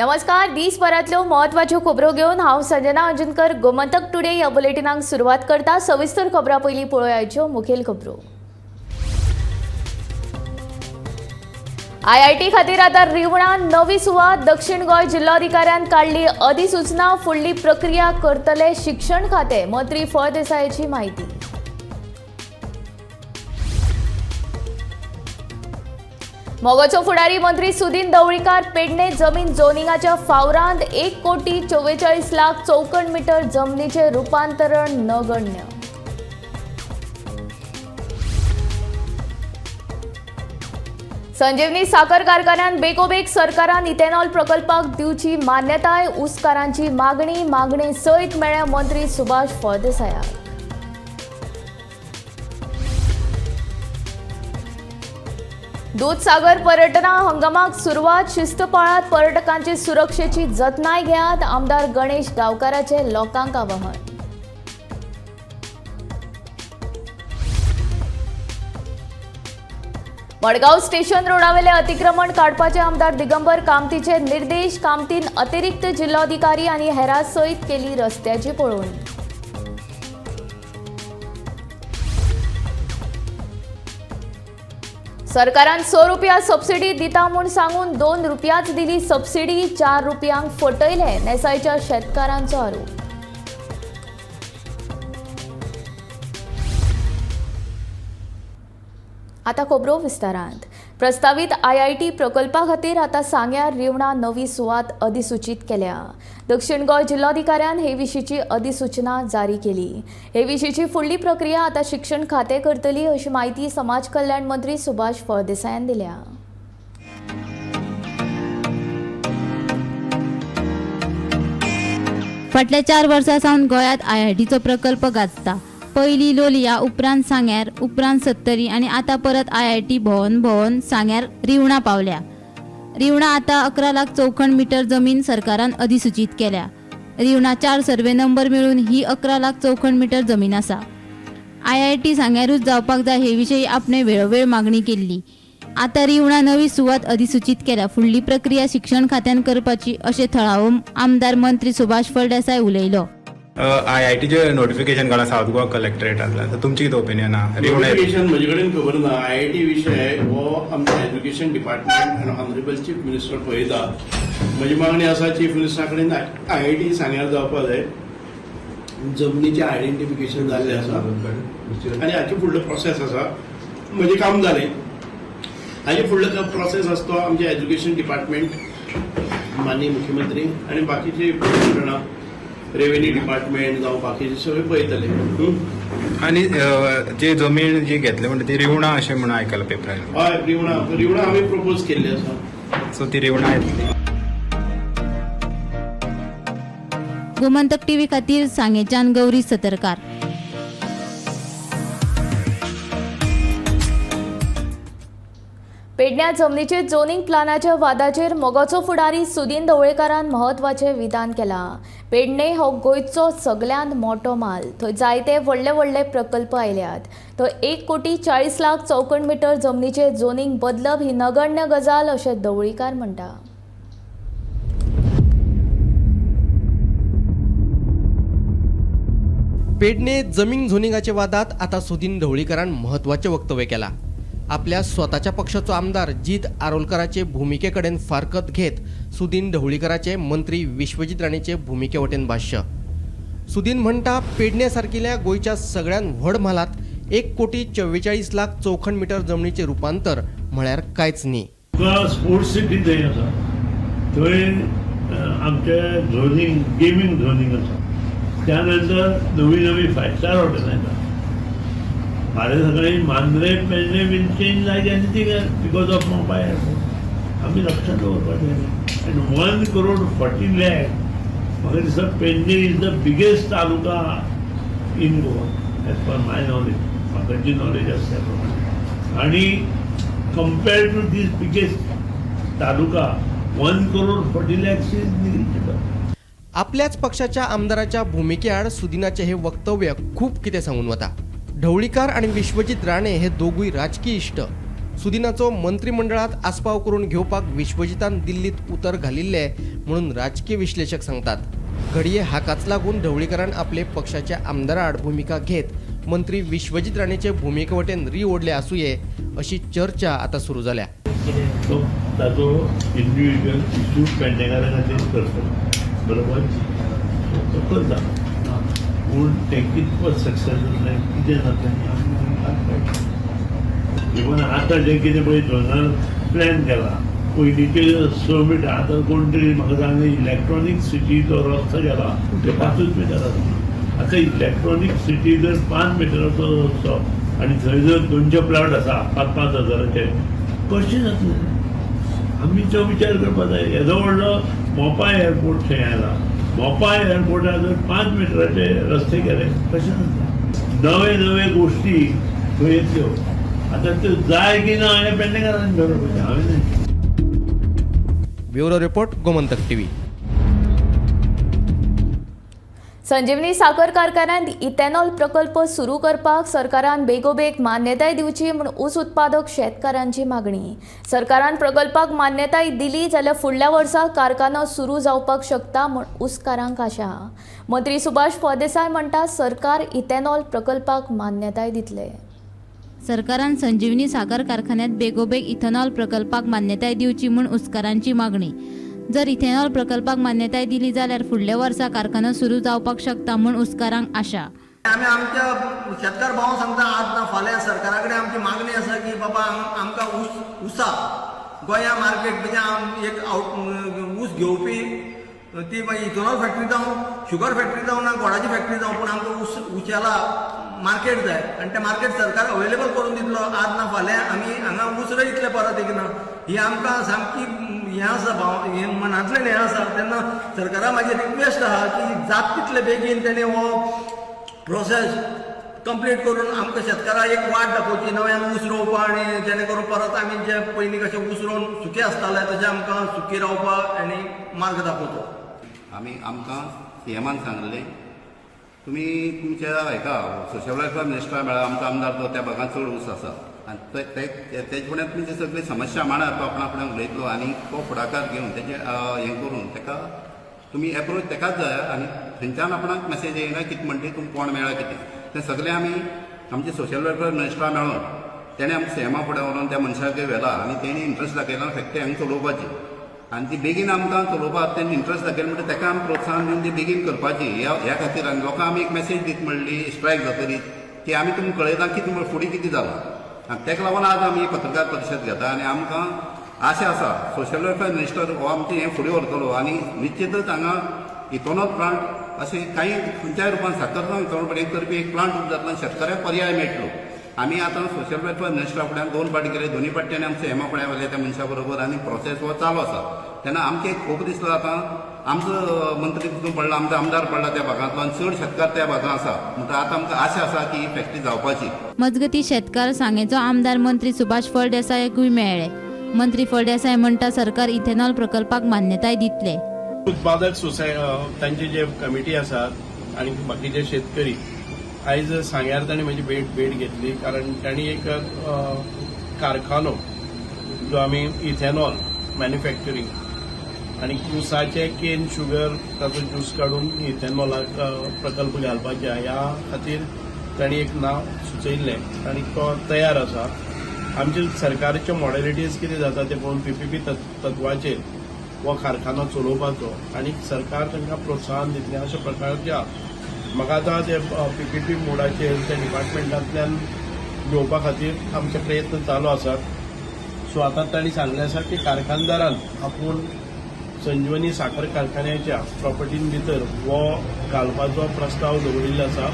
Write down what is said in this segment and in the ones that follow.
नमस्कार, दिसभरातल्यो महत्वाच्यो खबरो घेवन हांव संजना अंजुनकर गोमंतक टुडे ह्या बुलेटिनाक सुरवात करता। सविस्तर खबरां पयलीं पळोवया आयच्यो मुखेल खबरो। IIT खातीर आतां रिवणान नवी सुवात। दक्षिण गोंय जिल्हाधिकाऱ्यान काडली अधिसूचना। फुडली प्रक्रिया करतले शिक्षण खाते। मंत्री फळदेसायाची माहिती। मोगोचो फुडारी मंत्री सुदीन ढवळीकार पेडणे जमीन झोनिंगाच्या फावरांत 1,44,00,000 चौकण मीटर जमनीचे रूपांतरण नगण्य। संजीवनी साखर कारखान्यान बेगोबेग सरकारान इथेनॉल प्रकल्पाक दिवची मान्यताय। ऊसकारांची मागणे सयत मेळ्ळ्या मंत्री सुभाष फळदेसायाक। दूधसागर पर्यटना हंगामाक सुरवात। शिस्त पाळात, पर्यटकांची सुरक्षेची जतनाय घेयात। आमदार गणेश गांवकाराचे लोकांक आवाहन। मडगांव स्टेशन रोडावेले अतिक्रमण काडपाचे आमदार दिगंबर कामतीचे निर्देश। कामतीन अतिरिक्त जिल्हाधिकारी आनी हेरां सयत केली रस्त्याची पळोवणी। सरकारान 100 रुपया सबसिडी दिता म्हूण सांगून 2 रुपयाच दिली सबसिडी। 4 रुपयांक फटयले नेसायच्या शेतकारांचो आरोप। आता खबरो विस्तारांत। प्रस्तावित IIT प्रकल्पा खातीर आतां सांग्यार रिवणा नवी सुवात अधिसूचित केल्या। दक्षिण गोंय जिल्हाधिकाऱ्यान हे विशींची अधिसूचना जारी केली। हे विशींची फुडली प्रक्रिया आतां शिक्षण खातें करतली अशी माहिती समाज कल्याण मंत्री सुभाष फळदेसायान दिल्या। फाटल्या 4 वर्सां सावन गोंयांत IITचो प्रकल्प गाजता। पयली लोलया, उपरांत सांग्यार, उपरांत सत्तरी आनी आतां परत IIT भोंवन सांग्यार रिवणा पावल्या। रिवणा आतां 11 लाख चौखण मीटर जमीन सरकारान अधिसूचित केल्या। रिवणा 4 सर्वे नंबर मेळून ही 11 लाख चौखण मीटर जमीन आसा। IIT सांग्यारूच जावपाक जाय हे विशयी आपणे वेळोवेळ मागणी केल्ली। आतां रिवणा नवी सुवात अधिसूचित केल्या। फुडली प्रक्रिया शिक्षण खात्यान करपाची अशें थळावो आमदार मंत्री सुभाष फळदेसाय उलयलो। IITचे नोटिफिकेशन काडला साऊथ गोवा कलेक्टरेटांतल्यान, तर तुमची कितें ओपिनियन आहा? नोटिफिकेशन म्हजे कडेन खबर ना। IIT विशय हो आमच्या एज्युकेशन डिपार्टमेंट आनी ऑनरेबल चीफ मिनिस्टर पळयता। म्हजी मागणी आसा चीफ मिनिस्टरा कडेन IIT सांग्यार जावपा जाय। जमनीचें आयडेंटिफिकेशन जाल्लें आसा आनी हाचे फुडलो प्रोसेस आसा। म्हजें काम जालें, हाचे फुडलो प्रोसेस आसा तो आमचे एज्युकेशन डिपार्टमेंट, माननीय मुख्यमंत्री आनी बाकीचे जाणां रेव्हेन्यू डिपार्टमेंट जावं बाकीचे सगळे पळयतले। आनी जे जमीन जी घेतली म्हणटा ती रिवणा अशें म्हणून आयकलां पेपरान। हय, रिवणा आमी प्रपोज केल्ली आसा। सो ती रिवणा येतली। गोमंतक टीव्ही खातीर सांगेच्यान गौरी सतरकार। पेडण्यां जमनीचे जोनिंग प्लानाच्या वादाचेर मोगोचो फुडारी सुदीन ढवळीकारान महत्वाचें विधान केलां। पेडणे हो गोंयचो सगळ्यांत मोठो माल। थंय जायते व्हडले प्रकल्प आयल्यात। थंय 1,40,00,000 चौकण मीटर जमनीचे जोनिंग बदलप ही नगण्य गजाल अशें ढवळीकार म्हणटा। पेडणे जमीन झोनिंगाच्या वादात आता सुदीन ढवळीकरान महत्वाचे वक्तव्य केला। आपल्या स्वताच्या पक्षाचो आमदार जित आरोलकराचे भूमिकेकडेन फारकत घेत सुदीन ढवळीकराचे मंत्री विश्वजीत राणेचे भूमिके वटेन भाष्य। सुदीन म्हणटा, पेडणे सारकिल्या गोंयच्या सगळ्यात व्हड म्हालात 1,44,00,000 चौखण मीटर जमनीचे रूपांतर म्हळ्यार कांयच न्ही। स्पोर्ट्स सिटी थंय आसा, थंय आमचे झोनिंग गेमींग झोनिंग आसा। त्यानंतर नवी 5 स्टार हॉटेल येता। फाल्यां सकाळी मांद्रे पेडणे बीन चेंज जायची आनी ती बिकॉज ऑफ मोबायल एअरपोर्ट आमी लक्षांत दवरपाचें। आनी 1,40,00,000 म्हाका दिसता Pernem is the biggest taluka in Goa as per my knowledge, म्हाका जी नॉलेज आसा त्या प्रमाणे। आनी compared to these biggest taluka 1,40,00,000 is negligible. आपल्याच पक्षाच्या आमदाराच्या भूमिकेआड सुदीनाचे हे वक्तव्य खूप कितें सांगून वता। ढवळीकार आणि विश्वजीत राणे हे दोघूय राजकीय इश्ट। सुदिनाचो मंत्रिमंडळात आस्पाव करून घेवपाक विश्वजितान दिल्लीत उतर घालिल्ले म्हणून राजकीय विश्लेषक सांगतात। घडये हाकाच लागून ढवळीकरान आपले पक्षाच्या आमदारा आड भूमिका घेत मंत्री विश्वजित राणेचे भूमिके वटेन ओडले आसूये अशी चर्चा आता सुरू झाल्या। तो ताजो इंडिव्हिज्युअल इश्यू पेडणेकारा खातीर करतलो, बरोबर, तो करता, पूण ते कितपत सक्सेसफूल जालें कितें जाता इवन आतां जें कितें पळय झोनल प्लॅन केला पयलींचे 6 मिटर, आतां कोण तरी म्हाका सांगलें इलेक्ट्रॉनीक सिटीचो रस्तो केला ते 5 मिटराचो। आतां इलेक्ट्रॉनीक सिटी जर 5 मिटराचो रस्तो आनी थंय जर 200 प्लॉट आसा 5-5 हजाराचे, कशें जातलें? आमी तो विचार करपाक जाय। येदो व्हडलो मोपा एअरपोर्ट थंय आयला, मोपा एअरपोर्टार जर 5 मिटराचे रस्ते केले कशें जाता? नवे नवे गोश्टी थंय येतल्यो। आतां त्यो जाय की ना हें पेडणेकारांनी ठरोवपाचें, हांवें न्ही। Bureau report, Gomantak TV. Sanjivani साखर कारखान्यांत इथेनॉल प्रकल्प सुरू करपाक सरकारान बेगोबेग मान्यताय दिवची म्हूण ऊस उत्पादक शेतकारांची मागणी। सरकारान प्रकल्पाक मान्यताय दिली जाल्यार फुडल्या वर्सा कारखानो सुरू जावपाक शकता म्हूण ऊसकारांक आशा। मंत्री सुभाष फळदेसाय म्हणटा सरकार इथेनॉल प्रकल्पाक मान्यताय दितले। सरकारान संजीवनी साखर कारखान्यात बेगोबेग इथेनॉल प्रकल्पाक मान्यताय दिवची म्हूण ऊसकारांची मागणी। जर इथेनॉल प्रकल्पाक मान्यताय दिली जाल्यार फुडल्या वर्सा कारखानो सुरू जावपाक शकता म्हूण ऊसकारांक आशा। आमी आमच्या शेतकार भावांक सांगता आज ना फाल्यां सरकारा कडेन आमची मागणी आसा की बाबा आमकां उसा गोंया मार्केट म्हणजे एक ऊस घेवपी ती मागीर इथेनॉल फॅक्टरी जावं, शुगर फॅक्टरी जावं ना गोडाची फॅक्टरी जावं, पूण आमकां उसाला मार्केट जाय आनी तें मार्केट सरकार अवेलेबल करून दितलो। आज ना फाल्यां आमी हांगा ऊस रोयतले परत एक ना, ही आमकां सामकी हें आसा भाव, हें मनांतल्यान हें आसा। तेन्ना सरकारा म्हाजी रिक्वेस्ट आहा की जात तितले बेगीन तेणें हो प्रोसेस कंप्लीट करून आमकां शेतकाराक एक वाट दाखोवची नव्यान ऊस रोवपा, आनी जेणे करून परत आमी जे पयलीं कशें ऊस रोवन सुके आसताले तशें आमकां सुकी रावपाक आनी मार्ग दाखोवचो। आमकां सीएमान सांगलें तुमी तुमच्या हेका सोशल वेलफेअर मिनिस्टरा मेळा, आमचो आमदार तो त्या भागांत चड ऊस आसा आनी तेजे फुडें तुमी जी सगळी समस्या मांडात तो आपणा फुडें उलयतलो आनी तो फुडाकार घेवन तेजें हें करून ताका तुमी एप्रोच तेकाच जाय आनी थंयच्यान आपणाक मेसेज येयना कितें म्हणटी तुमी कोण मेळ्ळा कितें तें सगळें आमी आमचे सोशल वेलफेअर मिनिस्टरा मेळोन तेणें आमकां सीएमा फुडें व्हरोन त्या मनशाक व्हेला आनी तेणी इंट्रस्ट दाखयला फॅक्टरी हांगा चलोवपाची आनी ती बेगीन आमकां चलोवपाक तेणी इंट्रस्ट दाखयलें म्हणटा तेका आमी प्रोत्साहन दिवन ती बेगीन करपाची। ह्या खातीर आनी लोकांक आमी एक मेसेज दीत म्हणली स्ट्रायक जातरीच की आमी तुमकां कळयता कितें फुडें कितें जालां आनी तेका लागून आज आमी पत्रकार परिशद घेता आनी आमकां आशा आसा सोशल वेलफेअर मिनिस्टर हो आमचें हें फुडें व्हरतलो आनी निश्चितच हांगा इथेनॉल प्लांट अशें काही खंयच्याय रुपान साखर जावं इथेनॉल प्लांट करपी एक प्लांट उब जातलो आनी शेतकऱ्याक पर्याय मेळटलो। आमी आतां सोशल वेलफेअर मिनिस्टरा फुड्यान 2 फावटी केले, दोनूय फावट्यांनी आमचे सीएमा फुड्यान व्हेले त्या मनशा बरोबर आनी प्रोसेस हो चालू आसा। तेन्ना आमकां एक खूब दिसलो आतां आमचो मंत्री तितून पडला, आमचो आमदार पडला त्या भागांतलो आनी चड शेतकार त्या भागांत आसा म्हणटा आतां आमकां आशा आसा की ही फॅक्टरी जावपाची। मजगती शेतकार सांगेचो आमदार मंत्री सुभाष फळदेसायाकूय मेळ्ळे। मंत्री फळदेसाय म्हणटा सरकार इथेनॉल प्रकल्पाक मान्यताय दितले। उत्पादक तांचे जे कमिटी आसात आणि बाकीचे शेतकरी आयज सांग्यार तांणी म्हजी भेट घेतली, कारण तांणी एक कारखानो जो आमी इथेनॉल मॅन्युफॅक्चरिंग आणि ऊसाचे केन शुगर ताचो ज्यूस काढून इथेनॉलाक प्रकल्प घालपाचे ह्या खातीर तांणी एक नाव सुचयिल्लें आनी तो तयार आसा। आमचे सरकारचे मॉडेलिटीज कितें जाता ते पळोवन पीपीपी तत्वाचेर हो कारखानो चलोवपाचो आनी सरकार तांकां प्रोत्साहन दितलें अशा प्रकारचे म्हाका आतां ते पीपीपी मोडाचेर त्या डिपार्टमेंटांतल्यान घेवपा खातीर आमचे प्रयत्न चालू आसात। सो आतां तांणी सांगलें आसा की कारखानदारान आपूण संजीवनी साखर कारखान्याच्या प्रॉपर्टीन भितर हो घालपाचो प्रस्ताव दवरिल्लो आसा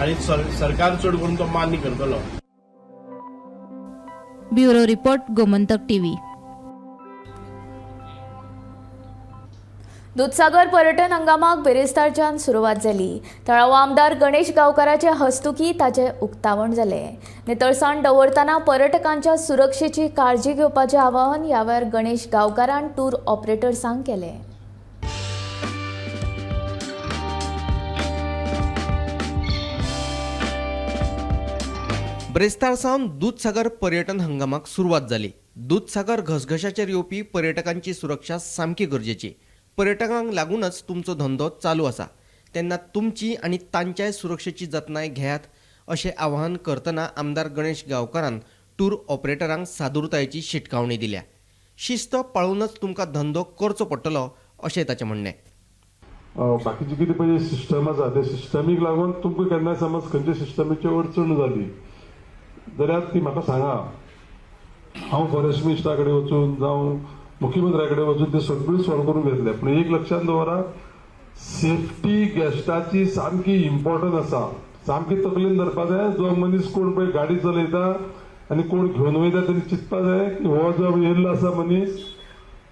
आनी सरकार चड करून तो मान्य करतलो। Bureau report, Gomantak TV. Dudhsagar पर्यटन हंगामाक बेरेस्तारच्यान सुरवात जाली। तळावो आमदार गणेश गांवकाराचे हस्तुकी ताचे उक्तावण जालें। नितळसाण दवरतना पर्यटकांच्या सुरक्षेची काळजी घेवपाचें आवाहन ह्या वेळार गणेश गांवकारान टूर ऑपरेटर्सांक केलें। ब्रेस्तार सावन दूधसागर पर्यटन हंगामाक सुरवात जाली. दूधसागर घसघशाचेर येवपी पर्यटकांची सुरक्षा सामकी गरजेची. पर्यटकांक लागूनच तुमचो धंदो चालू आसा तेन्ना तुमची आनी तांच्याय सुरक्षेची जतनाय घेयात अशें आवाहन करतना आमदार गणेश गांवकारान टूर ऑपरेटरांक सादुरतायेची शिटकावणी दिल्या. शिस्त पाळूनच तुमकां धंदो करचो पडटलो अशें ताचें म्हणणें. बाकीचे कितें पळय सिस्टम आसा ते सिस्टमीक लागून तुमकां केन्नाय समज खंयच्या सिस्टमीची अडचण जाली जाल्यार ती म्हाका सांगा. हांव फॉरेस्ट मिनिस्टरा कडेन वचून जावं मुख्यमंत्र्या कडेन वचून ते सगळी सॉल्व करून घेतले. पूण एक लक्षात दवरा, सेफ्टी गेस्टाची सामकी इम्पॉर्टंट आसा. सामकी तकलेन धरपा जाय. जो मनीस कोण पळय गाडी चलयता आनी कोण घेवन वयता तेणी चिंतपा जाय की हो जो येयल्लो आसा मनीस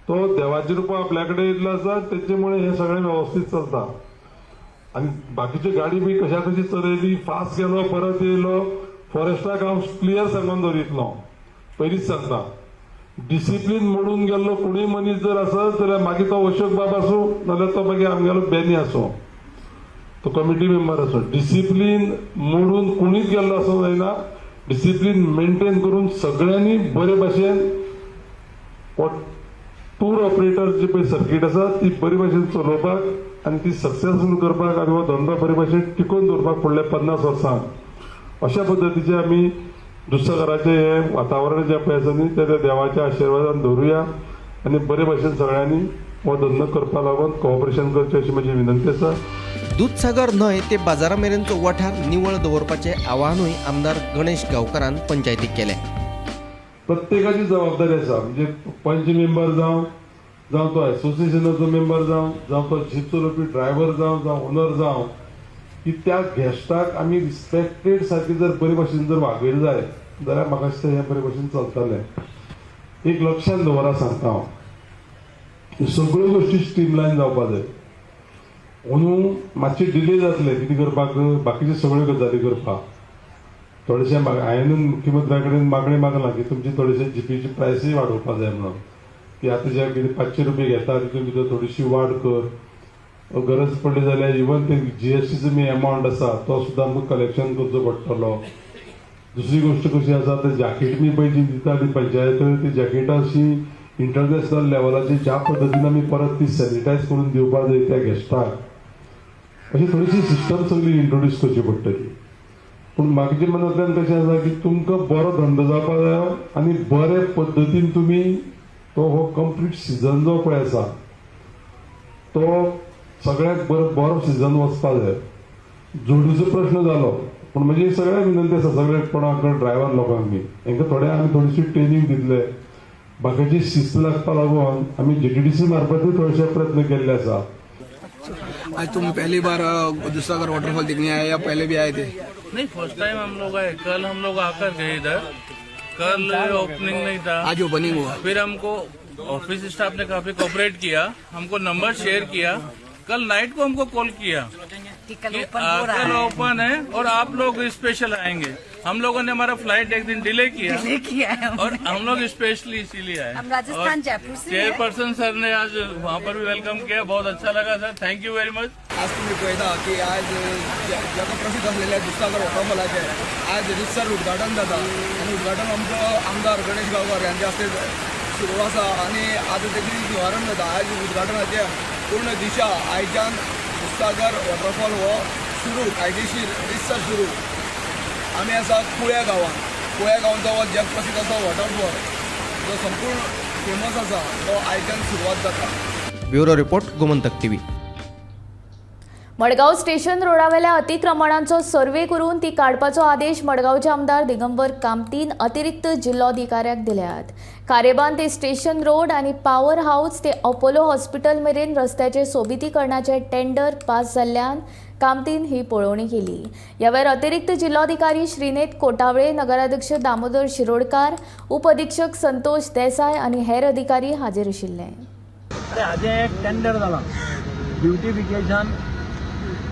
तो देवाची रुपां आपल्या कडेन येयल्लो आसा, तेचे मुळे हे सगळें वेवस्थीत चलता. आनी बाकीच्यो गाडी बी कशा कशी चलयली, फास्ट गेलो परत येयलो, फॉरेस्टाक हांव क्लियर सांगून दवरितलो. पयलींच सांगता, डिसिप्लीन मोडून गेल्लो कोणूय मनीस जर आसत जाल्यार मागीर तो अशोक बाब आसूं नाल्यार तो मागीर आमगेलो बेनी आसूं, तो कमिटी मेंबर आसूं, डिसिप्लीन मोडून कोणीच गेल्लो आसूं जायना. डिसिप्लीन मेंटेन करून सगळ्यांनी बरे भाशेन टूर ऑपरेटर जी पळय सर्कीट आसा ती बरे भाशेन चलोवपाक आनी ती सक्सेसफूल करपाक आनी हो धंदो बरे भाशेन टिकोवन दवरपाक फुडल्या 50 वर्सांक अशा पद्दतीचे आमी दुधसागराचे हे वातावरण जे पळय आसा न्ही ते देवाच्या आशिर्वादान दवरुया आनी बरे भाशेन सगळ्यांनी हो धंदो करपा लागून कॉपरेशन करचें अशी म्हजी विनंती आसा. दूधसागर न्हय ते बाजारा मेरेनचो वाठार निवळ दवरपाचें आवाहनूय आमदार गणेश गांवकारान पंचायतीक केलें. प्रत्येकाची जबाबदारी आसा. म्हणजे पंच मेंबर जावं तो एसोसिएशनाचो मेंबर जावं तो जीप चलोवपी ड्रायव्हर जावं ओनर जावं की त्या गेस्टाक आमी रिस्पेक्टेड सारकी जर बरे भाशेन जर वागयलें जाय जाल्यार म्हाका दिसता हें बरे भाशेन चलतलें. एक लक्षांत दवरा सांगता हांव, सगळ्यो गोश्टी स्ट्रीमलायन जावपा जाय. म्हणून मातशें डिले जातलें कितें करपाक, बाकीचे सगळ्यो गजाली करपाक. थोडेशें हांवें मुख्यमंत्र्या कडेन मागणी मागलां की तुमची थोडेशें जीपीची प्रायसूय वाडोवपा जाय म्हणून, की आतां जे कितें 500 रुपया घेता तितून भितर थोडीशी वाड कर. गरज पडली जाल्यार इवन ते जीएसटीचो मी अमावंट आसा तो सुद्दां आमकां कलेक्शन करचो पडटलो. दुसरी गोश्ट कशी आसा ते जॅकेट बी पळय जी दिता ती पंचायत ती जॅकेटां अशी इंटरनॅशनल लेवलाची ज्या पद्दतीन आमी परत ती सॅनिटायज करून दिवपा जाय त्या गेस्टाक, अशी थोडीशी सिस्टम सगळी इंट्रोड्यूस करची पडटली. पूण म्हाजे मनांतल्यान कशें आसा की तुमकां बरो धंदो जावपा जाय आनी बरे पद्दतीन तुमी तो हो कंप्लीट सीजन जो पळय आसा तो सगळ्याक बरो सीजन वचपा जाय. जोडीचो प्रश्न जालो पूण म्हजी सगळ्यांक विनंती आसा सगळे कोणाक ड्रायव्हर लोकांक बी हांकां थोडे आमी थोडीशी ट्रेनिंग दितले. बाकीची शिस्त लागपा लागून आमी जीटीडीसी मार्फतूय थोडेशे प्रयत्न केल्ले आसा. आज तुम पहली बार दूधसागर वाटरफॉल देखने आए या पहले भी आए थे? नहीं, फर्स्ट टाइम हम लोग आए. कल हम लोग आकर गए इधर. कल ओपनिंग नहीं था, आज ओपनिंग हुआ. फिर हमको ऑफिस स्टाफ ने काफी कोऑपरेट किया, हमको नंबर शेयर किया. कल नाइट को हमको कॉल किया कि कल ओपन है और आप लोग स्पेशल आएंगे. हम लोगों ने हमारा फ्लाइट एक दिन डिले किया है और हम लोग स्पेशली इसीलिए आए. हम राजस्थान जयपुर से चेयरपर्सन सर ने आज वहाँ पर भी वेलकम किया, बहुत अच्छा लगा sir, thank you very much. आज तुम्ही पळयता की आज जगप्रसिद्ध असलेल्या दूधसागर वॉटरफॉलाचे आज रितसर उद्घाटन जाता आणि उद्घाटन आमचो आमदार गणेश गांवकार यांच्या हस्ते सुरू आसा आणि आज तेची शुभारंभ जाता. आज उद्घाटनाचे पूर्ण दिशा आयच्यान दूधसागर वॉटरफॉल हो सुरू कायदेशीर रितसर सुरू. आमी आसा कुळ्या गांवांचो हो जगप्रसिद्ध असो वॉटरफॉल जो संपूर्ण फेमस आसा तो आयच्यान सुरवात जाता. Bureau report Gomantak TV. Madgaon station रोडावेल्या अतिक्रमणांचो सर्वे करून ती काडपाचो आदेश मडगावचे आमदार दिगंबर कामतीन अतिरिक्त जिल्लोधिकाऱ्याक दिल्यात. कारेबान ते स्टेशन रोड आणि पॉवर हाऊस ते अपोलो हॉस्पिटल मेरेन रस्त्याचे सोबितीकरणाचे टेंडर पास जाल्ल्यान कामतीन ही पळोवणी केली. यावेळी अतिरिक्त जिल्लोधिकारी श्रीनेत कोटावळे, नगराध्यक्ष दामोदर शिरोडकार, उपअधीक्षक संतोष देसाय आणि हेर अधिकारी हाजीर आशिल्ले. एक टेंडर जाला beautification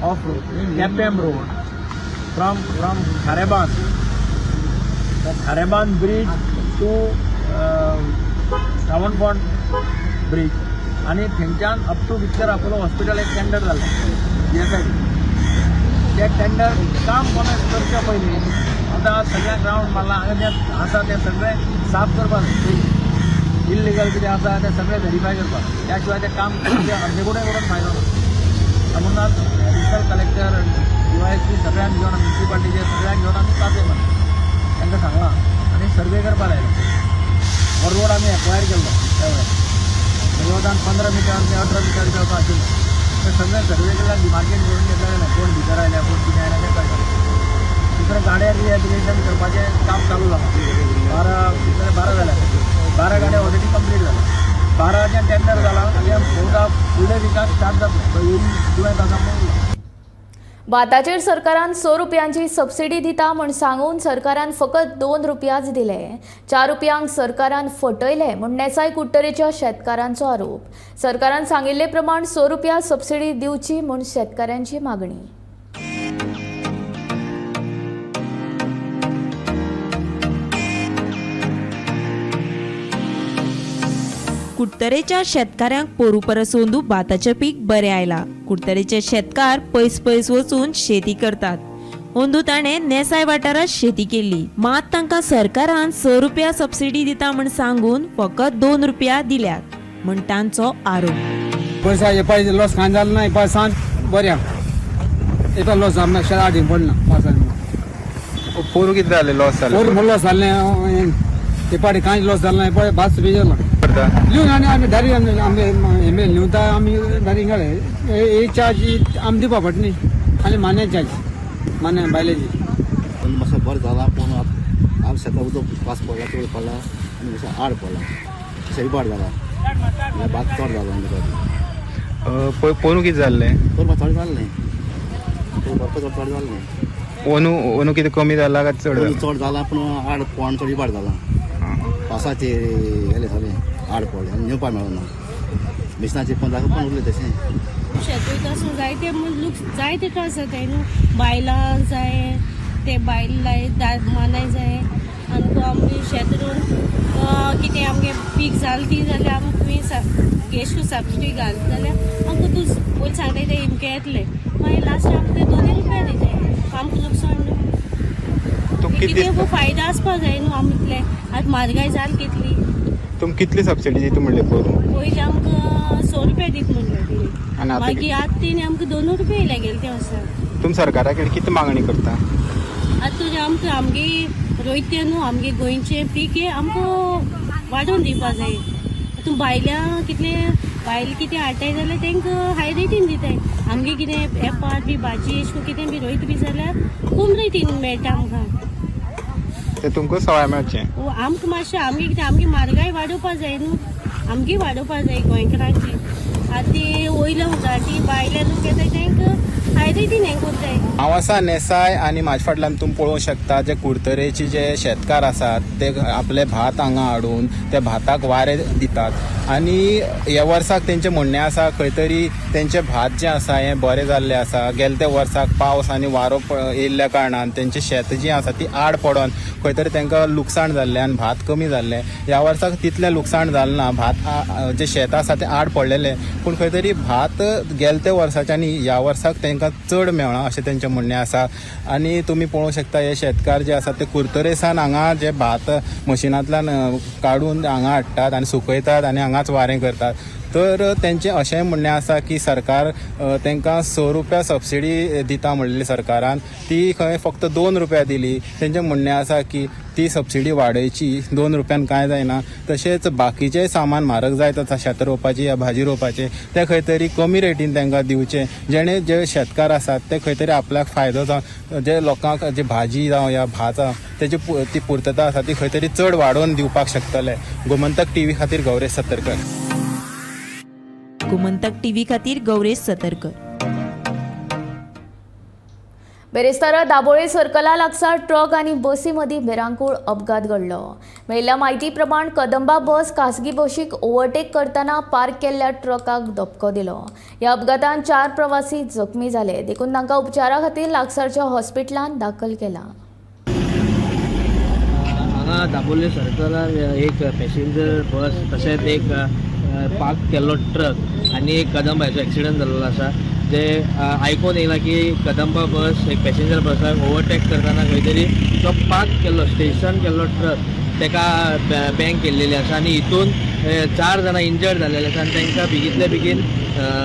of Quepem road from Kharebandh bridge to Sawant point bridge आणि थंयच्यान up to Victor Apollo hospital एक टेंडर जालें. ते टेंडर काम कोणें करचे पयलीं आतां सगळे ग्रावंड मारला हांगा जे आसा ते सगळे साफ करपाक इल्लिगल कितें आसा ते सगळे व्हेरीफाय करपाक त्या शिवाय ते काम अर्देकूडे करून फायदो ना म्हणून डिस्ट्रिक्ट कलेक्टर DYSP सगळ्यांक घेवन म्युन्सिपाल्टीचे सगळ्यांक घेवन आमी तापे मारले तांकां सांगलां आनी सर्वे करपाक लायलो हो रोड आमी एक्वायर केल्लो त्या वेळार रोडान 15 मिटर ते 18 मिटर जो आशिल्लो ते सगळे सर्वे केल्यार डिमार्केट करून घेतलें कोण भितर आयल्या कोण कितें आयल्या तें कळटा दुसरें गाड्या रिहॅबिलिटेशन करपाचें काम चालू जाला 12 जाल्या 12 गाड्या ऑलरेडी कंप्लीट जाल्या 12चें टेंडर जालां आनी बहुधा फुडले विकास स्टार्ट जातलो येयली जुलय तासां भाताचेर सरकारान 100 रुपयांची सबसिडी दिता म्हूण सांगून सरकारान फकत 2 रुपयाच दिले 4 रुपयांक सरकारान फटयले म्हूण नेसाय कुट्टरेच्या शेतकारांचो आरोप सरकारान सांगिल्ले प्रमाण 100 रुपया सबसिडी दिवची म्हूण शेतकाऱ्यांची मागणी कुट्टरेच्या शेतकाऱ्यांक पोरू परस ओंदू भाताचें पीक बरें आयलां कुट्टरेचे शेतकार पयस पयस वचून शेती करतात ओंदू ताणें नेसाय वाठारांत शेती केल्ली मात तांकां सरकारान 100 रुपया सबसिडी दिता म्हूण सांगून फकत 2 रुपया दिल्यात म्हूण तांचो आरोप पैसा हे पाहिजे लॉस कांय जालो ना पळय सांज बऱ्या येता लॉस आमकां शेत हाडीन पडना पावसाळ्यांत पोरू किती जाले लॉस जाले पोरू लॉस जालें ते पाटी कांय लॉस जालो ना पळय 5 रुपया जाला लिहून आनी डायरेक्ट आमी हें लिवता आमी डायरेक्ट घाले ही चार्ज आमी दिवपा पडटा न्ही आनी मान्य चार्ज मान्य बायलेची मातसो बरो जाला पूण आमी शेतां उदक पास पडला चड पडला आनी मातसो आड पडला सही पाड जाला भात चड जालो पोरू किती जाल्ले चड चड जालें न्ही चड जालें न्ही ओनू कितें कमी जाला काय चड जाला पूण आड पोण चड पाड जाला पावसाचे येले सगळे आड पडले आनी येवपा मेळना मिशनाचे 15 पण उरले तशें शेत वयता आसूं जायते लोक जायते त्रास जाताय न्हू बायलां जाय ते बायल मानाय जाय आनी आमी शेत रोवन कितें आमगे पीक जालें ती जाल्यार आमकां तुवें एश कोन्न सबसिडी घाल जाल्यार आमकां तूं पयलीं सांगताय ते इमके येतले मागीर लास्ट आमकां ते 2 रुपया दिताय आमकां लुकसाण न्हू कितें फायदा आसपा जाय न्हू आमकां आतां म्हारगाय जाली कितली तुम कितली सबसिडी दिता म्हणले पोरू पयलीं आमकां 100 रुपया दीत म्हणलें आनी मागीर आतां तेणी आमकां 2 रुपया येयल्या गेले ते वर्सा तुम सरकारा कडेन कितें मागणी करता आतां तुजें आमकां आमगे रोयते न्हू आमगे गोंयचें पीक हें आमकां वाडोवन दिवपा जाय तूं बायल्यां कितलें बायल कितें हाडटाय जाल्यार तांकां हाय रेटीन दिताय आमगे कितें एपार बी भाजी अशें कितें बी रोयत बी जाल्यार कमी रेटीन मेळटा आमकां ते तुमकां सवाय मेळचें आमकां मातशें आमगे कितें आमगे म्हारगाय वाडोवपा जाय न्हू आमगे वाडोवपा जाय गोंयकारांची आतां ती वयल्या उजाटी बायले लोक येताय तांकां हाय रेटीन हें करताय हांव आसा नेसाय आनी म्हाजे फाटल्यान तुमी पळोवंक शकता जे कुडतरेचे जे शेतकार आसात ते आपले भात हांगा हाडून ते भाताक वारें दितात आनी ह्या वर्साक तेंचें म्हणणें आसा खंय तरी तेंचें भात जें आसा हें बरें जाल्लें आसा गेल्या त्या वर्साक पावस आनी वारो येयल्ल्या कारणान तेंचें शेत जीं आसा ती आड पडोन खंय तरी तांकां लुकसाण जाल्लें आनी भात कमी जाल्लें ह्या वर्साक तितलें लुकसाण जालें ना भात जें शेत आसा तें आड पडलेलें पूण खंय तरी भात गेल्या त्या वर्साच्यानी ह्या वर्साक तांकां चड मेळ्ळां अशें तेंचें म्हणणें आसा आनी तुमी पळोवंक शकता हे शेतकार जे आसा ते कुर्तरेसान हांगा जे भात मशिनांतल्यान काडून हांगा हाडटात आनी सुकयतात आनी हांगाच वारें करतात तर तेंचें अशेंय म्हणणें आसा की सरकार तांकां 100 रुपया सबसिडी दिता म्हणलेली सरकारान ती खंय फक्त 2 रुपया दिली तेंचें म्हणणें आसा की ती सबसिडी वाडोवची 2 रुपयान कांय जायना तशेंच बाकीचें सामान म्हारग जायत आसा शेत रोवपाचें या भाजी रोवपाचें तें खंय तरी कमी रेटीन तांकां दिवचें जेणे जे शेतकार आसात ते खंय तरी आपल्याक फायदो जावन जे लोकांक जी भाजी जावं या भात जावं तेजी ती पुर्तता आसा ती खंय तरी चड वाडोवन दिवपाक शकतले गोमंतक टीव्ही खातीर गौरेश सतरकर गोमंतक टीव्ही खातीर गौरेश सतरकर बेरेस्तारा दाबोळे सर्कला लागसार ट्रक आनी बसी मदीं भिरांकूळ अपघात घडलो मेळिल्ल्या म्हायती प्रमाण कदंबा बस खासगी बशीक ओव्हरटेक करतना पार्क केल्ल्या ट्रकाक धपको दिलो ह्या अपघातांत 4 प्रवासी जखमी जाले देखून तांकां उपचारा खातीर लागसारच्या हॉस्पिटलांत दाखल केला हांगा दाबोळे सर्कलार एक पॅसेंजर बस तशेंच एक पार्क केल्लो ट्रक आनी एक कदंबाचो एक्सिडंट जाल्लो आसा जे आयकून येयला की कदंबा बस एक पॅसेंजर बसाक ओवरटेक करतना खंय तरी जो पार्क केल्लो स्टेशन केल्लो ट्रक तेका बँक केल्लेली आसा आनी हितून 4 जाणां इंजर्ड जाल्लेले आसा आनी तांकां बेगींतले बेगीन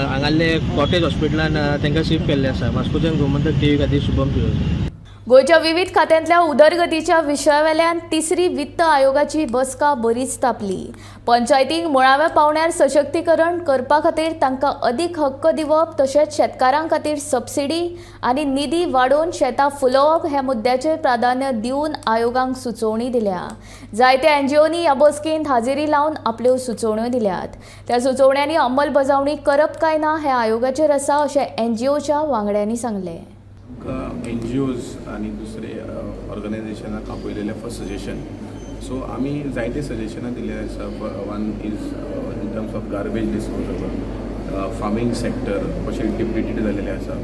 हांगाले कॉटेज हॉस्पिटलान तांकां शिफ्ट केल्ले आसा. वास्कोच्यान गोमंतक टीव्ही खातीर शुभम फिरोज. गोंयच्या विविध खात्यांतल्या उदरगतीच्या विशयावेल्यान तिसरी वित्त आयोगाची बसका बरीच तापली. पंचायतींक मुळाव्या पावण्यार सशक्तीकरण करपा खातीर तांकां अदीक हक्क दिवप तशेंच शेतकारां खातीर सबसिडी आनी निधी वाडोवन शेतां फुलोवप हे मुद्द्याचेर प्राधान्य दिवन आयोगाक सुचोवणी दिल्या. जायत्या एनजीओनी ह्या बसकेंत हाजेरी लावन आपल्यो सुचोवण्यो दिल्यात. त्या सुचोवण्यांनी अंमलबजावणी करप काय ना हे आयोगाचेर आसा अशें एनजीओच्या वांगड्यांनी सांगलें. NGOs आणि दुसरे ऑर्गनायझेशनाक आपयलेले फर्स्ट सजेशन. सो आमी जायते सजेशनां दिल्ले आसा. One is in terms of garbage disposal, farming sector कशें डिप्लिटेड जाल्लेले आसा,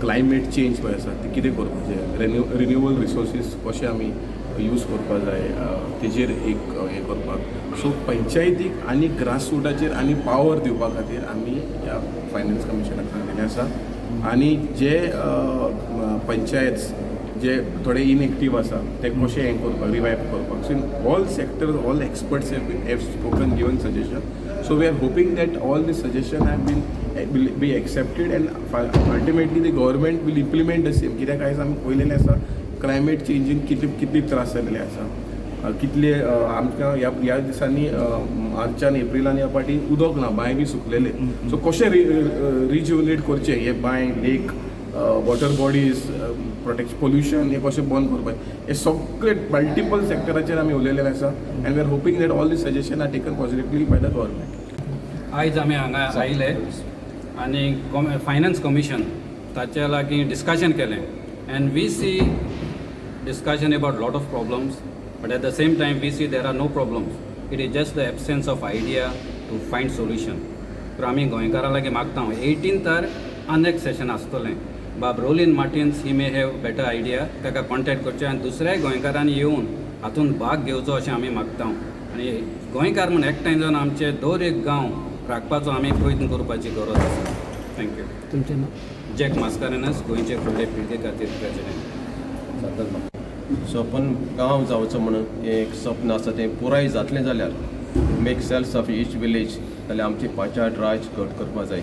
क्लायमेट चेंज पळय आसा ते कितें करपाचें, रिन्युएबल रिसोर्सीस कशें आमी यूज करपा जाय तेजेर एक हें करपाक. सो पंचायतीक आनी ग्रासरूटाचेर आनी पावर दिवपा खातीर आमी ह्या फायनान्स कमिशनाक सांगलेलें आसा. आनी जे पंचायत जे थोडे इनएक्टीव आसा ते कशें हें करपाक रिवायव करपाक. So in all sectors all experts have spoken given suggestion. So we are hoping that all these suggestion have been be accepted and ultimately the government will implement the same. कित्याक आयज आमी पळयलेलें आसा climate चेंजीन कितले त्रास जाल्ले आसा, कितले आमकां ह्या दिसांनी मार्चान एप्रिलान ह्या फाटी उदक ना, बांय बी सुकलेले. सो कशें रिज्युनेट करचें हे बांय, लेक, वॉटर बॉडीज, प्रोटेक्शन, पोल्युशन हे कशें बंद करपाचें, हे सगळे मल्टिपल सेक्टराचेर आमी उलयलेले आसा. And we are hoping that all these suggestion are taken positively by the government. आयज आमी हांगा आयले आनी फायनान्स कमिशन ताचे लागीं डिस्कशन केलें and we see discussion about lot of problems, but at the same time we see there are no problems. It is just the absence of idea to find solution. तर आमी गोंयकारां लागीं मागता 18th अनेक session आसतलें. बाब Rolin Martins he may have better idea, ताका contact करचें आनी दुसऱ्याय गोंयकारांनी येवन हातूंत भाग घेवचो अशें आमी मागता. आनी गोंयकार म्हूण एकठांय जावन आमचे दर एक गांव राखपाचो आमी प्रयत्न करपाची गरज आसा. थँक्यू. तुमचें नांव? जॅक मास्कारेनस, गोंयचे फुडले पिळगे खातीर प्रेसिडेंट. सो आपण गांव जावचो म्हणून एक स्वप्न आसा तें पुराय जातलें जाल्यार make cells of each village जाल्यार आमची पंचायत राज गट करपा जाय.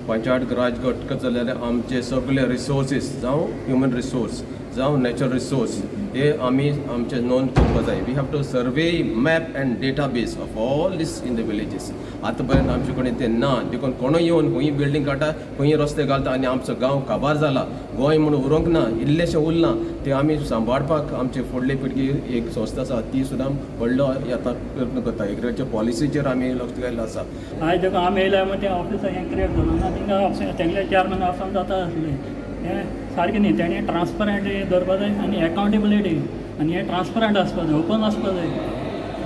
पंचायत राज गट करता जाल्यार आमचे सगळे रिसोर्सीस जावं ह्युमन रिसोर्स जावं नॅचरल रिसोर्स हे आमी आमचे नोंद करपा जाय. We have to survey map and database of all these in the villages. आतां पर्यंत आमचे कडेन तें ना. देखून कोणूय येवन खंयी बिल्डींग काडटा, खंयी रस्ते घालता आनी आमचो गांव काबार जाला, गोंय म्हणून उरोंक ना, इल्लेशें उरलां. ते आमी सांबाळपाक आमचे फुडले पिळगी एक संस्था आसा ती सुद्दां व्हडलो प्रयत्न करता. एग्रीकल्चर पॉलिसीचेर आमी लक्ष घाल्लें आसा. आयज देखून आमी येयल्या ते ऑफिसाक हें क्रिएट जालें ना, तिंगा तेंगले चेअरमॅन ऑफिसान जाता आसलें. हें सारकें न्ही, तेणी ट्रान्सपरंट दवरपा जाय आनी एकावंटेबिलिटी आनी हें ट्रान्सपरंट आसपा जाय, ओपन आसपा जाय.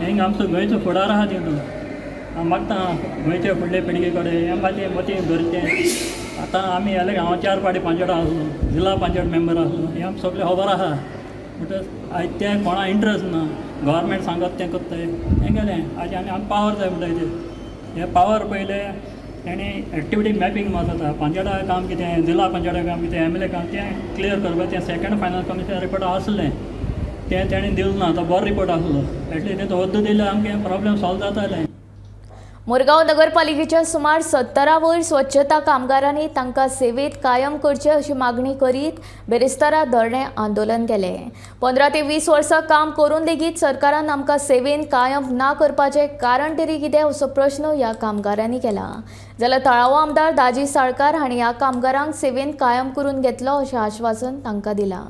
हें आमचो गोंयचो फुडार आहा तितून. हांव मागता गोंयचे फुडले पिळगे कडेन हें मातशें मतीं धरचें. आतां आमी येले हांव 4 फावटी पंचायत आसलो, जिल्ला पंचायत मेंबर आसलो, हें आमकां सगळें खबर आहा. म्हणटच आयज तें कोणा इंट्रस्ट ना, गव्हर्मेंट सांगत तें करताय हें गेलें. आयज आमी पावर जाय म्हणटाय हें पावर पयलें तेणी एक्टिविटी मॅपिंग म्हणून जाता. पंचायता काम कितें, जिल्ला पंचायता काम कितें, MLA काम तें क्लियर करपाचें. तें सेकंड फायनान्स कमिशन रिपोर्ट आसलें तें तेणी दिलें ना. तो बरो रिपोर्ट आसलो, एटलीस्ट तें वद्द दिल्यार आमगे प्रॉब्लेम सॉल्व जातालें. मुरगांव नगरपालिकेच्या सुमार 17 वयर स्वच्छता कामगारांनी तांकां सेवेत कायम करचे अशी मागणी करीत बेरेस्तारा धरणे आंदोलन केलें. 15 ते 20 वर्सां काम करून लेगीत सरकारान आमकां सेवेन कायम ना करपाचें कारण तरी कितें असो प्रश्न ह्या कामगारांनी केला. जाल्यार तळावो आमदार दाजी साळकार हांणी ह्या कामगारांक सेवेन कायम करून घेतलो अशें आश्वासन तांकां दिलां.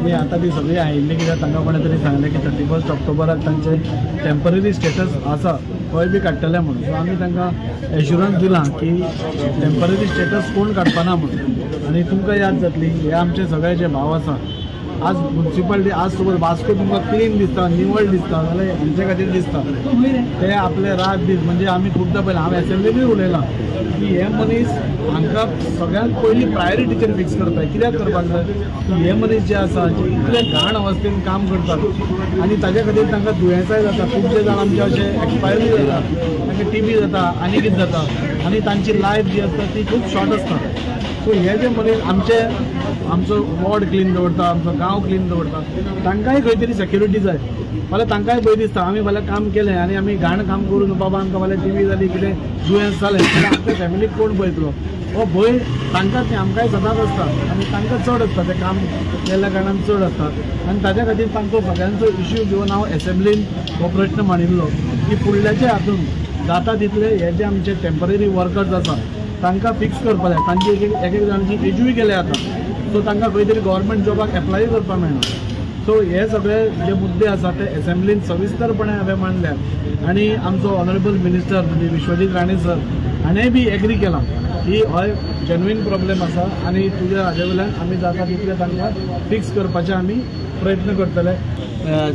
मी आता ती सगळी आयिल्ली कित्याक तांकां कोणें तरी सांगलें की 31 ऑक्टोबराक तांचें टेम्पररी स्टेटस आसा खंय बी काडटले म्हणून. सो आमी तांकां एश्युरन्स दिलां की टेम्पररी स्टेटस कोण काडपाना म्हणून. आनी तुमकां याद जातली हे आमचे सगळे जे भाव आसा आज म्युन्सिपालिटी आज समज वास्को तुमकां क्लीन दिसता निवळ दिसता जाल्यार आमचे खातीर दिसता ते आपले रात दीस म्हणजे आमी खुबदां पयला हांव एसेंब्लीनूय उलयलां की हे मनीस हांकां सगळ्यांत पयलीं प्रायोरिटीचेर फिक्स करता कित्याक करपाक जाय की हे मनीस जे आसा जे इतले घाण अवस्थेन काम करतात आनी ताजे खातीर तांकां दुयेंसाय जाता खुबशे जाण आमचे अशे एक्सपायरी जाता तांकां TB जाता आनी कितें जाता आनी तांची लायफ जी आसता ती खूब शॉर्ट आसता सो हे जे मनीस आमचो वॉर्ड क्लीन दवरता आमचो गांव क्लीन दवरता तांकांय खंय तरी सेक्युरिटी जाय फाल्यां तांकांय भंय दिसता आमी फाल्यां काम केलें आनी आमी घाण काम करून बाबा आमकां फाल्यां TB जाली कितें दुयेंस जालें जाल्यार आमच्या फॅमिलीक कोण पळयतलो हो भंय तांकांच न्ही आमकांय सदांच आसता आनी तांकां चड आसता तें काम केल्ल्या कारणान चड आसता आनी ताज्या खातीर तांचो सगळ्यांचो इश्यू घेवन हांव एसेंब्लीन हो प्रश्न मांडिल्लो की फुडल्याच्या हातून जाता तितले हे जे आमचे टेम्पररी वर्कर्स आसा तांकां फिक्स करपा जाय तांची एक एक जाणांची एजूय केल्या जाता सो तांकां खंय तरी गव्हर्मेंट जॉबाक एप्लाय करपाक मेळना सो हे सगळे जे मुद्दे आसा ते एसेंब्लीन सविस्तरपणे हांवें मांडल्या आनी आमचो ऑनरेबल मिनिस्टर म्हणजे विश्वजीत राणे सर हाणेंय बी एग्री केलां की हय जेन्युइन प्रॉब्लेम आसा आनी तुज्या हाजे वयल्यान आमी जाता तितले तांकां फिक्स करपाचे आमी प्रयत्न करतले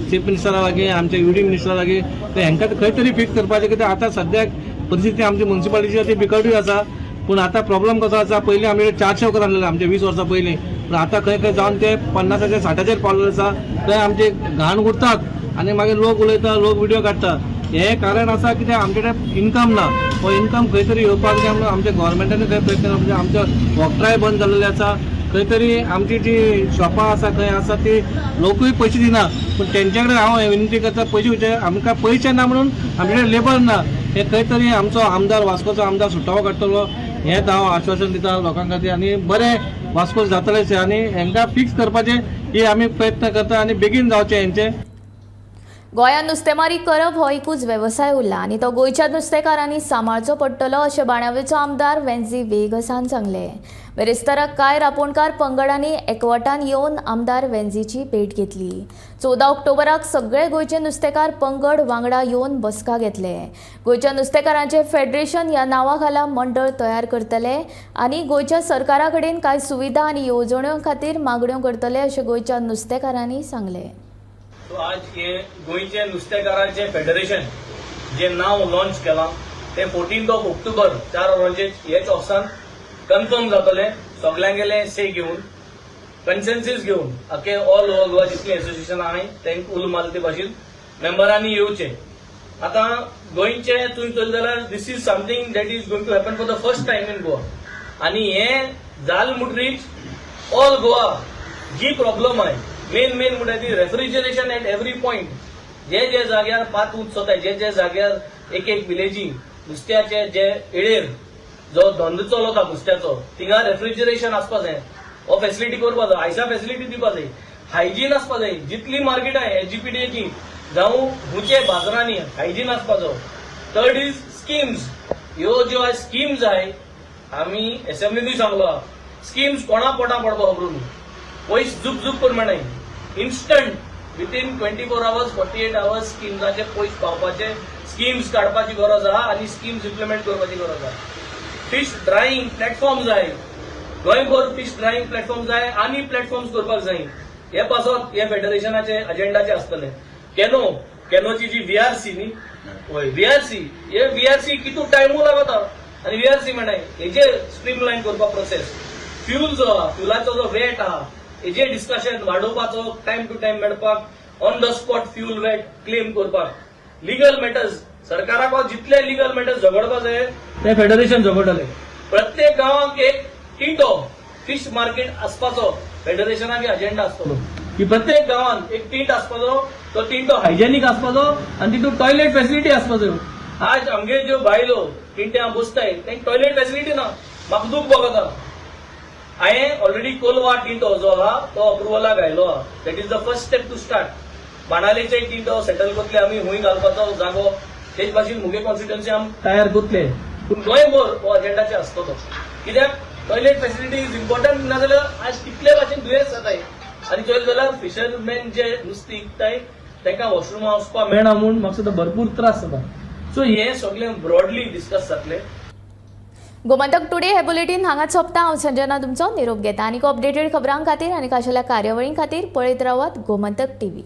चीफ मिनिस्टरा लागीं आमच्या UD मिनिस्टरा लागीं ते हांकां खंय तरी फिक्स करपाचें कित्याक आतां सद्याक परिस्थिती आमची म्युन्सिपालिटीची ती बिकटूय आसा पूण आतां प्रॉब्लेम कसो आसा पयलीं आमी 400 वखदां आसलेले आमचे 20 वर्सां पयलीं पूण आतां खंय खंय जावन ते 50 60 पावलेले आसा थंय आमचे घाण उरतात आनी मागीर लोक उलयता लोक व्हिडिओ काडटा हे कारण आसा कित्याक आमचे कडेन इन्कम ना हो इन्कम खंय तरी येवपाक जाय म्हणून आमच्या गव्हर्मेंटानूय खंय प्रयत्न म्हणजे आमचे वॉक्टराय बंद जाल्लेले आसा खंय तरी आमची जी शॉपां आसा खंय आसा ती लोकूय पयशे दिना पूण तेंच्या कडेन हांव विनंती करता पयशे आमकां पयशे ना म्हणून आमचे कडेन लेबर ना हे खंय तरी आमचो आमदार वास्कोचो आमदार सुटावो काडटलो हें हांव आश्वासन दिता लोकां खातीर आनी बरें वास्को जातलेशें आनी हांकां फिक्स करपाचें ही आमी प्रयत्न करता आनी बेगीन जावचें हेंचें गोंयांत नुस्तेमारी करप हो एकूच वेवसाय उरला आनी तो गोंयच्या नुस्तेकारांनी सांबाळचो पडटलो अशें बाणावलेचो आमदार वेंजी वेगसान सांगले बेरेस्ताराक कांय रांपोणकार पंगडांनी एकवटान येवन आमदार वेंजीची भेट घेतली 14 ऑक्टोबराक सगळे गोंयचे नुस्तेकार पंगड वांगडा येवन बसका घेतले गोंयच्या नुस्तेकारांचे फेडरेशन ह्या नांवा खाला मंडळ तयार करतले आनी गोंयच्या सरकारा कडेन कांय सुविधा आनी येवजण्यो खातीर मागण्यो करतले अशें गोंयच्या नुस्तेकारांनी सांगले आज हे गोंयचे नुस्तेकारांचे फेडरेशन जे नांव लॉन्च केलां ते 14 ऑक्टोबर 4 वरांचेर हेच ऑफिसान कन्फर्म जातले सगळ्यांगेले से घेवन कन्सेन्सीस घेवन आखे ऑल ओव्हर गोवा जितली एसोसिएशन आहाय तांकां उलो मारले ते भाशेन मेंबरांनी येवचे आतां गोंयचे तुमी चलता जाल्यार this is something that is going to happen for the first time in Goa आनी हे जाल म्हणटरीच ऑल गोवा जी प्रॉब्लम आहाय मेन म्हणटा ती रेफ्रिजरेशन एट एवरी पॉइंट जे जाग्यार पात उंच जाताय जे जाग्यार एक विलेजी नुस्त्याचे जे येळेर जो धंदो चलता नुस्त्याचो थिंगा रेफ्रिजरेशन आसपा जाय हो फेसिलिटी करपा जाय आयसा फेसिलिटी दिवपा जाय हायजीन आसपा जाय जितली मार्केट आहे एजीपीडीची जावं हुंचे बाजारांनी हायजीन आसपा जाय थर्ड इज स्किम्स ह्यो ज्यो स्किम्स आहाय आमी एसेंब्लीनूय सांगलो स्किम्स कोणा पोटां पडपा खबर न्हू पयस झूक करून मेळनाय इन्स्टंट विथीन 24 hours 48 hours स्किम्साचे पयस पावपाचे स्किम्स काडपाची गरज आहा आनी स्किम्स इम्प्लिमेंट करपाची गरज आहा फिश ड्रायिंग प्लॅटफॉर्म जाय गोंयभर फिश ड्रायिंग प्लॅटफॉर्म जाय आनी प्लॅटफॉर्म्स करपाक जाय हे पासत हे फेडरेशनाचे अजेंडाचे आसतले कॅनोची जी VRC न्ही हय VRC हे VRC कितू टायमू लागता आनी VRC म्हणटाय हेजे स्ट्रीमलायन करपाक प्रोसेस फ्यूल जो आहा फ्युलाचो जो वेट आहा हेजे डिस्कशन वाडोवपाचो टायम टू टायम मेळपाक on the spot fuel wait claim करपाक लिगल मॅटर्स सरकाराक जितले लिगल मॅटर्स झगडपाक जाय ते फेडरेशन झगडटले प्रत्येक गांवांक एक टिंटो फिश मार्केट आसपाचो फेडरेशनाचे अजेंडा आसतलो की प्रत्येक गांवांत एक टिंट आसपाचो तो टिंटो हायजेनीक आसपाचो आनी तितून टॉयलेट फेसिलिटी आसपाचो आज आमगे ज्यो बायलो टिंट्या बसताय तांकां टॉयलेट फेसिलिटी ना म्हाका दूख भोगता हांवें ऑलरेडी कोलवा टिंटो जो आहा तो अप्रुवलाक आयलो आहा that is the first step to start बाणालेचे टिंटो सेटल करतले आमी हुंय घालपाचो जागो तेच भाशेन मुगे कॉन्स्टिट्युएन्सी आमी तयार करतले पूण गोंयभर हो अजेंडाचे आसतलो कित्याक टॉयलेट फेसिलिटी इज इम्पॉर्टंट ना जाल्यार आज कितले भाशेन दुयेंस जाताय आनी चोयल जाल्यार फिशरमॅन जे नुस्तें विकताय तांकां वॉशरुमा वचपाक मेळना म्हूण म्हाका सुद्दां भरपूर त्रास जाता सो हे सगळें ब्रॉडली डिस्कस जातलें गोमंतक टुडे हे बुलेटिन हांगाच सोंपता. हांव संजना तुमचो निरोप घेता. आनीक अपडेटेड खबरां खातीर आनी खाशेल्या कार्यावळीं खातीर पळयत रावात गोमंतक TV.